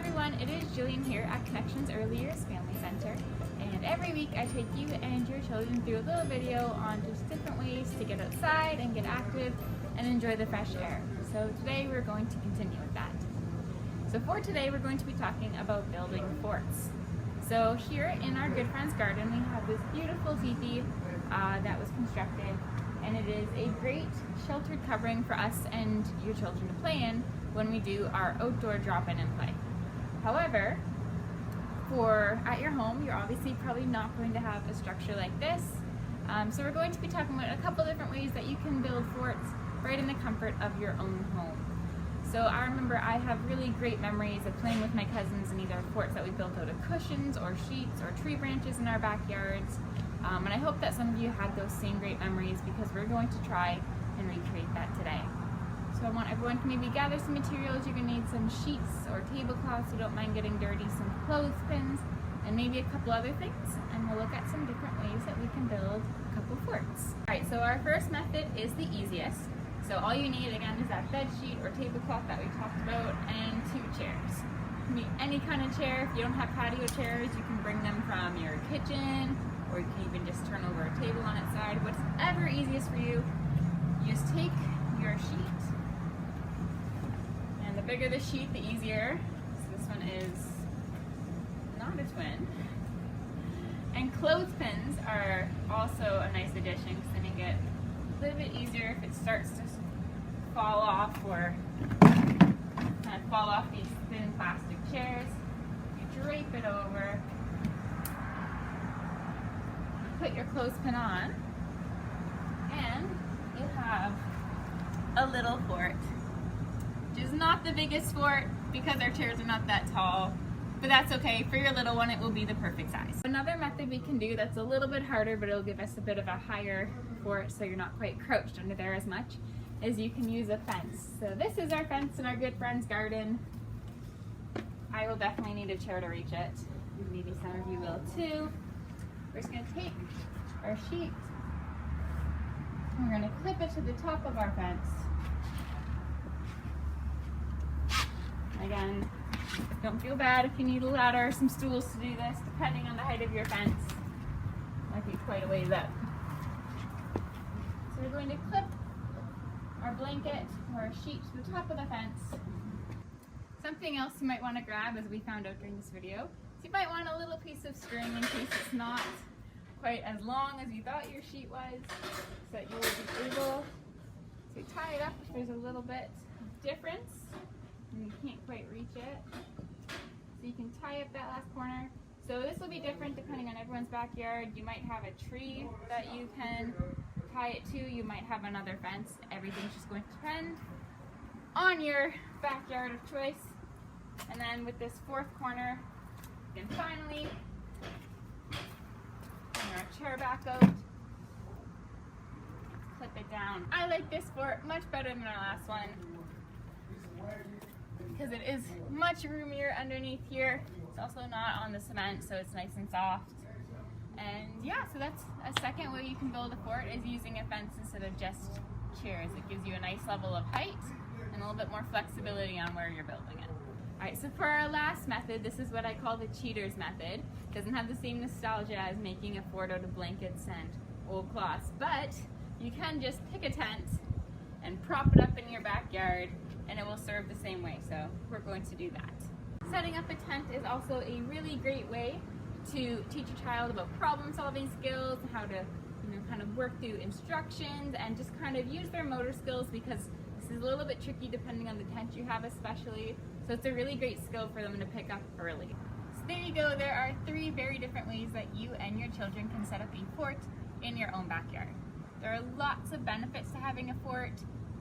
everyone, it is Jillian here at Connections Early Years Family Center, and every week I take you and your children through a little video on just different ways to get outside and get active and enjoy the fresh air. So today we're going to continue with that. So for today we're going to be talking about building forts. So here in our good friend's garden we have this beautiful teepee that was constructed, and it is a great sheltered covering for us and your children to play in when we do our outdoor drop-in and play. However, at your home, you're obviously probably not going to have a structure like this. So we're going to be talking about a couple different ways that you can build forts right in the comfort of your own home. So I remember I have really great memories of playing with my cousins in either forts that we built out of cushions or sheets or tree branches in our backyards. And I hope that some of you had those same great memories, because we're going to try and recreate that today. So I want everyone to maybe gather some materials. You're going to need some sheets or tablecloths so don't mind getting dirty, some clothespins, and maybe a couple other things. And we'll look at some different ways that we can build a couple forts. Alright, so our first method is the easiest. So all you need again is that bed sheet or tablecloth that we talked about and 2 chairs. It can be any kind of chair. If you don't have patio chairs, you can bring them from your kitchen, or you can even just turn over a table on its side. Whatever easiest for you. You just take your sheet, and the bigger the sheet, the easier. So this one is not a twin. And clothespins are also a nice addition, because they make it a little bit easier if it starts to fall off or kind of fall off these thin plastic chairs. You drape it over, put your clothespin on, and you have a little fort, which is not the biggest fort because our chairs are not that tall, but that's okay. For your little one, it will be the perfect size. Another method we can do that's a little bit harder, but it'll give us a bit of a higher fort so you're not quite crouched under there as much, is you can use a fence. So this is our fence in our good friend's garden. I will definitely need a chair to reach it. Maybe some of you will too. We're just going to take our sheet, and we're going to clip it to the top of our fence. Again, don't feel bad if you need a ladder or some stools to do this, depending on the height of your fence. Might be quite a ways up. So we're going to clip our blanket or our sheet to the top of the fence. Something else you might want to grab, as we found out during this video, you might want a little piece of string in case it's not quite as long as you thought your sheet was, so that you will be able to tie it up if there's a little bit of difference and you can't quite reach it. So you can tie up that last corner. So this will be different depending on everyone's backyard. You might have a tree that you can tie it to. You might have another fence. Everything's just going to depend on your backyard of choice. And then with this 4th corner, and finally, bring our chair back out, clip it down. I like this fort much better than our last one, because it is much roomier underneath here. It's also not on the cement, so it's nice and soft. And yeah, so that's a second way you can build a fort, is using a fence instead of just chairs. It gives you a nice level of height and a little bit more flexibility on where you're building it. Alright, so for our last method, this is what I call the cheater's method. It doesn't have the same nostalgia as making a fort out of blankets and old cloths, but you can just pick a tent and prop it up in your backyard, and it will serve the same way. So we're going to do that. Setting up a tent is also a really great way to teach a child about problem-solving skills, and how to kind of work through instructions and just kind of use their motor skills, because this is a little bit tricky depending on the tent you have especially. So it's a really great skill for them to pick up early. So there you go. There are 3 very different ways that you and your children can set up a fort in your own backyard. There are lots of benefits to having a fort.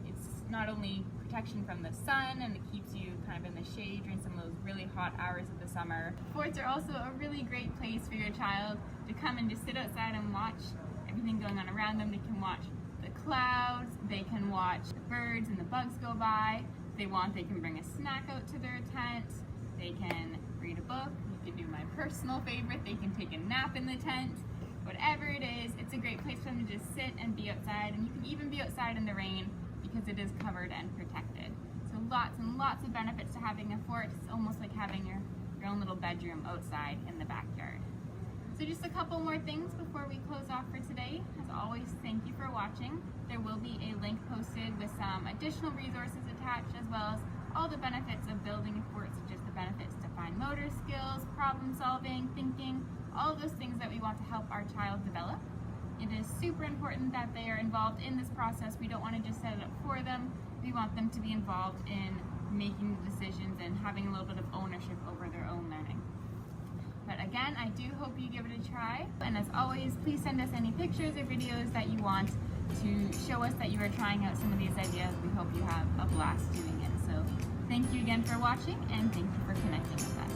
It's not only protection from the sun, and it keeps you kind of in the shade during some of those really hot hours of the summer. Forts are also a really great place for your child to come and just sit outside and watch everything going on around them. They can watch the clouds, they can watch the birds and the bugs go by. If they want, they can bring a snack out to their tent. They can read a book. You can do my personal favorite, they can take a nap in the tent. Whatever it is, it's a great place for them to just sit and be outside, and you can even be outside in the rain because it is covered and protected. So lots and lots of benefits to having a fort. It's almost like having your own little bedroom outside in the backyard. So just a couple more things before we close off for today. As always, thank you for watching. There will be a link posted with some additional resources attached, as well as all the benefits of building a fort, such as the benefits to fine motor skills, problem solving, thinking, all of those things that we want to help our child develop. It is super important that they are involved in this process. We don't want to just set it up for them. We want them to be involved in making the decisions and having a little bit of ownership over their own learning. But again, I do hope you give it a try. And as always, please send us any pictures or videos that you want to show us that you are trying out some of these ideas. We hope you have a blast doing it. So thank you again for watching, and thank you for connecting with us.